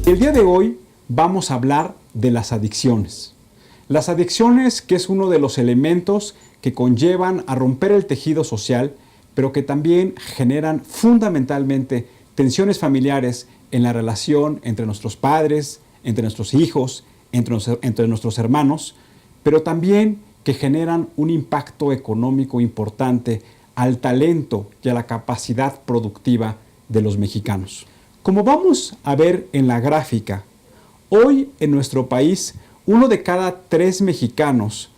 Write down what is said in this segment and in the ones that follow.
El día de hoy vamos a hablar de las adicciones. Las adicciones, que es uno de los elementos que conllevan a romper el tejido social, pero que también generan fundamentalmente tensiones familiares en la relación entre nuestros padres, entre nuestros hijos, entre nuestros hermanos, pero también que generan un impacto económico importante al talento y a la capacidad productiva de los mexicanos. Como vamos a ver en la gráfica, hoy en nuestro país, 1 de cada 3 mexicanos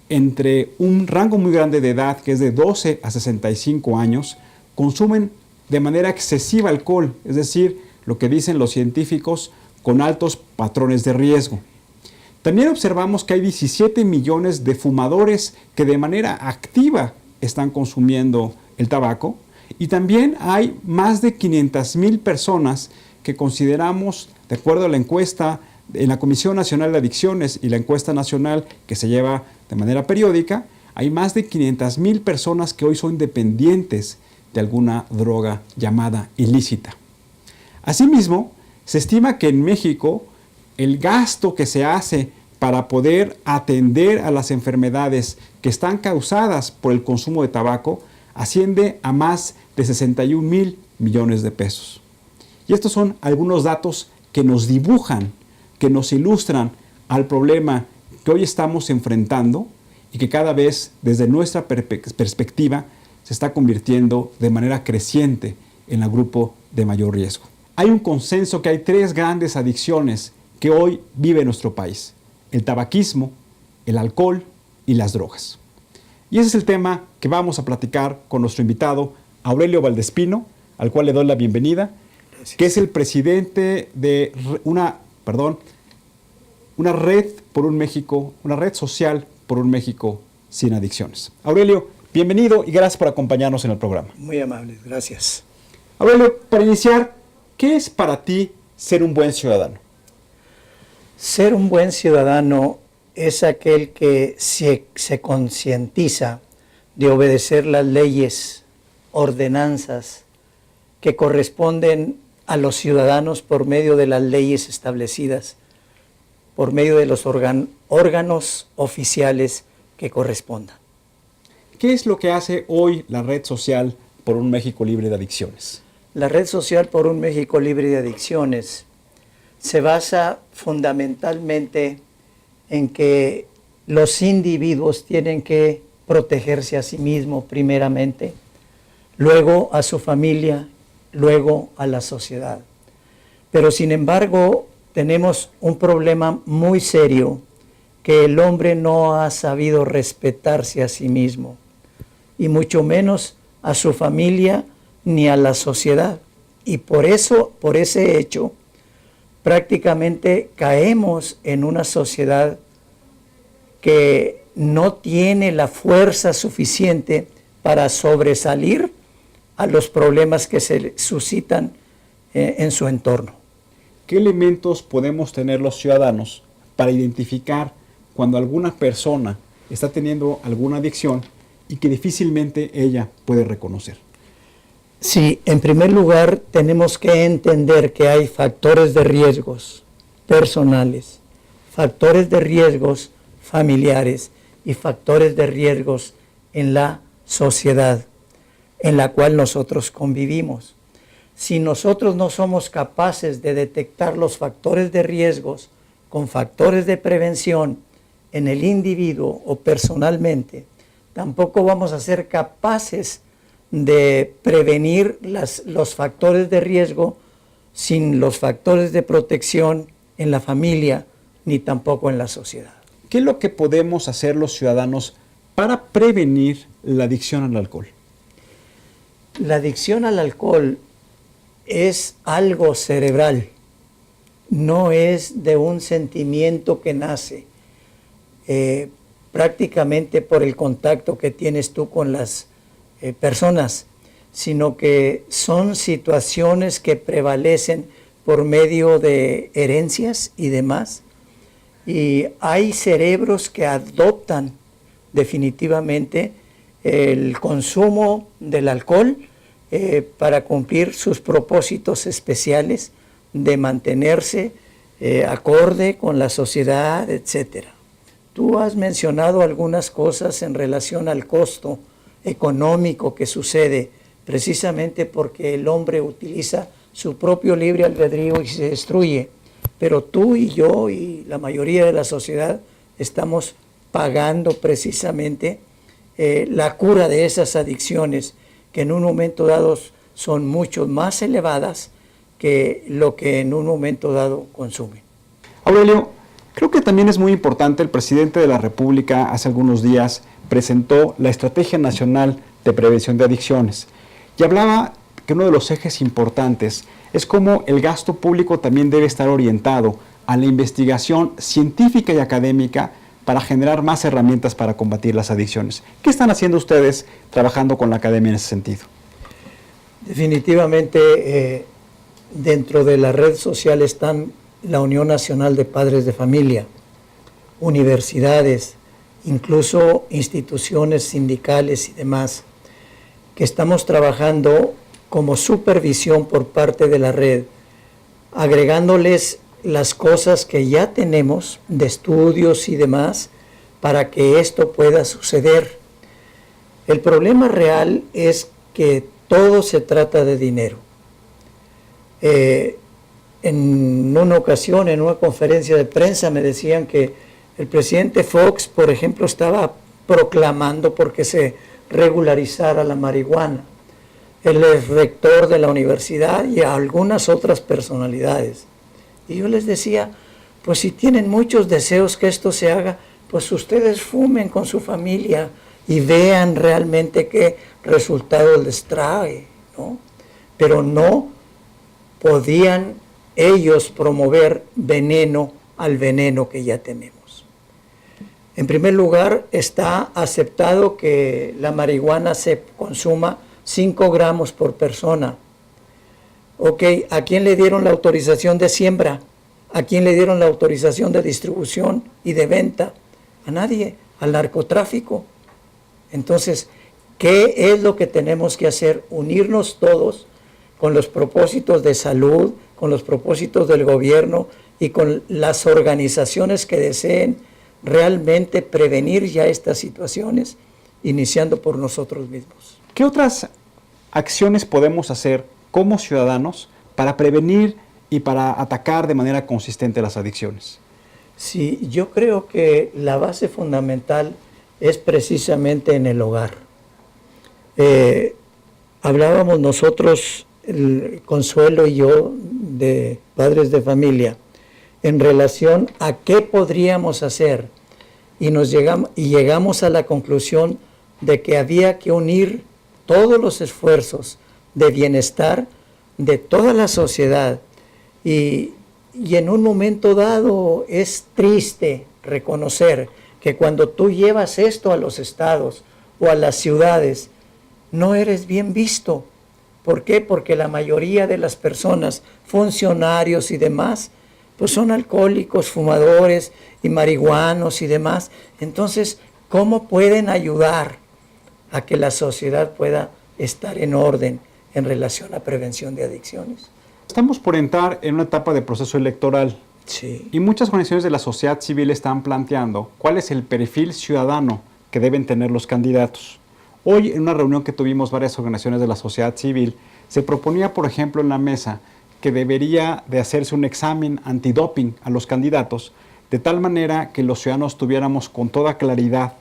entre un rango muy grande de edad, que es de 12 a 65 años, consumen de manera excesiva alcohol, es decir, lo que dicen los científicos, con altos patrones de riesgo. También observamos que hay 17 millones de fumadores que de manera activa están consumiendo el tabaco, y también hay más de 500,000 personas que consideramos, de acuerdo a la encuesta en la Comisión Nacional de Adicciones y la encuesta nacional que se lleva de manera periódica, hay más de 500,000 personas que hoy son dependientes de alguna droga llamada ilícita. Asimismo, se estima que en México el gasto que se hace para poder atender a las enfermedades que están causadas por el consumo de tabaco asciende a más de 61,000 millones de pesos. Y estos son algunos datos que nos dibujan, que nos ilustran al problema que hoy estamos enfrentando y que cada vez desde nuestra perspectiva se está convirtiendo de manera creciente en el grupo de mayor riesgo. Hay un consenso que hay 3 grandes adicciones que hoy vive nuestro país: el tabaquismo, el alcohol y las drogas. Y ese es el tema que vamos a platicar con nuestro invitado, Aurelio Valdespino, al cual le doy la bienvenida. Gracias. Que es el presidente de una red por un México, una red social por un México sin adicciones. Aurelio, bienvenido y gracias por acompañarnos en el programa. Muy amables, gracias. Aurelio, para iniciar, ¿qué es para ti ser un buen ciudadano? Ser un buen ciudadano es aquel que se concientiza de obedecer las leyes, ordenanzas que corresponden a los ciudadanos por medio de las leyes establecidas, por medio de los órganos oficiales que correspondan. ¿Qué es lo que hace hoy la Red Social por un México Libre de Adicciones? La Red Social por un México Libre de Adicciones se basa fundamentalmente en que los individuos tienen que protegerse a sí mismos primeramente, luego a su familia, luego a la sociedad. Pero sin embargo, tenemos un problema muy serio, que el hombre no ha sabido respetarse a sí mismo, y mucho menos a su familia ni a la sociedad. Y por eso, por ese hecho, prácticamente caemos en una sociedad que no tiene la fuerza suficiente para sobresalir a los problemas que se suscitan en su entorno. ¿Qué elementos podemos tener los ciudadanos para identificar cuando alguna persona está teniendo alguna adicción y que difícilmente ella puede reconocer? Sí, en primer lugar tenemos que entender que hay factores de riesgos personales, factores de riesgos familiares y factores de riesgos en la sociedad en la cual nosotros convivimos. Si nosotros no somos capaces de detectar los factores de riesgos con factores de prevención en el individuo o personalmente, tampoco vamos a ser capaces de prevenir los factores de riesgo sin los factores de protección en la familia ni tampoco en la sociedad. ¿Qué es lo que podemos hacer los ciudadanos para prevenir la adicción al alcohol? La adicción al alcohol es algo cerebral, no es de un sentimiento que nace prácticamente por el contacto que tienes tú con las personas, sino que son situaciones que prevalecen por medio de herencias y demás. Y hay cerebros que adoptan definitivamente el consumo del alcohol para cumplir sus propósitos especiales de mantenerse acorde con la sociedad, etc. Tú has mencionado algunas cosas en relación al costo económico que sucede precisamente porque el hombre utiliza su propio libre albedrío y se destruye. Pero tú y yo y la mayoría de la sociedad estamos pagando precisamente la cura de esas adicciones que en un momento dado son mucho más elevadas que lo que en un momento dado consumen. Aurelio, creo que también es muy importante, el presidente de la República hace algunos días presentó la Estrategia Nacional de Prevención de Adicciones y hablaba que uno de los ejes importantes es cómo el gasto público también debe estar orientado a la investigación científica y académica para generar más herramientas para combatir las adicciones. ¿Qué están haciendo ustedes trabajando con la academia en ese sentido? Definitivamente, dentro de la red social están la Unión Nacional de Padres de Familia, universidades, incluso instituciones sindicales y demás, que estamos trabajando como supervisión por parte de la red, agregándoles las cosas que ya tenemos de estudios y demás para que esto pueda suceder. El problema real es que todo se trata de dinero. En una ocasión, en una conferencia de prensa, me decían que el presidente Fox, por ejemplo, estaba proclamando porque se regularizara la marihuana. Él es rector de la universidad y a algunas otras personalidades. Y yo les decía, pues si tienen muchos deseos que esto se haga, pues ustedes fumen con su familia y vean realmente qué resultados les trae, ¿no? Pero no podían ellos promover veneno al veneno que ya tenemos. En primer lugar, está aceptado que la marihuana se consuma 5 gramos por persona. Ok, ¿a quién le dieron la autorización de siembra? ¿A quién le dieron la autorización de distribución y de venta? A nadie, al narcotráfico. Entonces, ¿qué es lo que tenemos que hacer? Unirnos todos con los propósitos de salud, con los propósitos del gobierno y con las organizaciones que deseen realmente prevenir ya estas situaciones, iniciando por nosotros mismos. ¿Qué otras acciones podemos hacer como ciudadanos para prevenir y para atacar de manera consistente las adicciones? Sí, yo creo que la base fundamental es precisamente en el hogar. Hablábamos nosotros, el Consuelo y yo, de padres de familia, en relación a qué podríamos hacer y llegamos a la conclusión de que había que unir todos los esfuerzos de bienestar de toda la sociedad y en un momento dado es triste reconocer que cuando tú llevas esto a los estados o a las ciudades no eres bien visto. ¿Por qué? Porque la mayoría de las personas, funcionarios y demás, pues son alcohólicos, fumadores y marihuanos y demás. Entonces, ¿cómo pueden ayudar a que la sociedad pueda estar en orden en relación a prevención de adicciones? Estamos por entrar en una etapa de proceso electoral. Sí. Y muchas organizaciones de la sociedad civil están planteando cuál es el perfil ciudadano que deben tener los candidatos. Hoy, en una reunión que tuvimos varias organizaciones de la sociedad civil, se proponía, por ejemplo, en la mesa que debería de hacerse un examen antidoping a los candidatos, de tal manera que los ciudadanos tuviéramos con toda claridad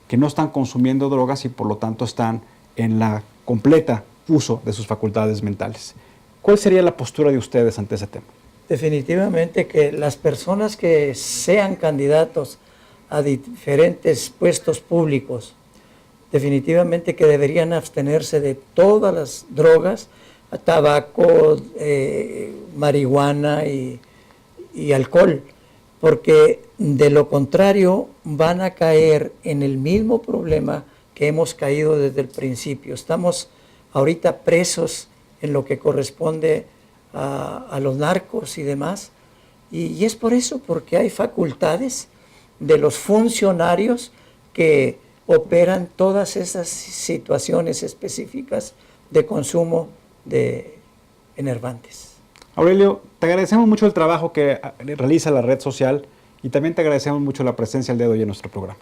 que no están consumiendo drogas y por lo tanto están en la completa uso de sus facultades mentales. ¿Cuál sería la postura de ustedes ante ese tema? Definitivamente que las personas que sean candidatos a diferentes puestos públicos, definitivamente que deberían abstenerse de todas las drogas, tabaco, marihuana y alcohol, porque de lo contrario van a caer en el mismo problema que hemos caído desde el principio. Estamos ahorita presos en lo que corresponde a los narcos y demás, y es por eso, porque hay facultades de los funcionarios que operan todas esas situaciones específicas de consumo de enervantes. Aurelio, Te agradecemos mucho el trabajo que realiza la red social y también te agradecemos mucho la presencia el día de hoy en nuestro programa.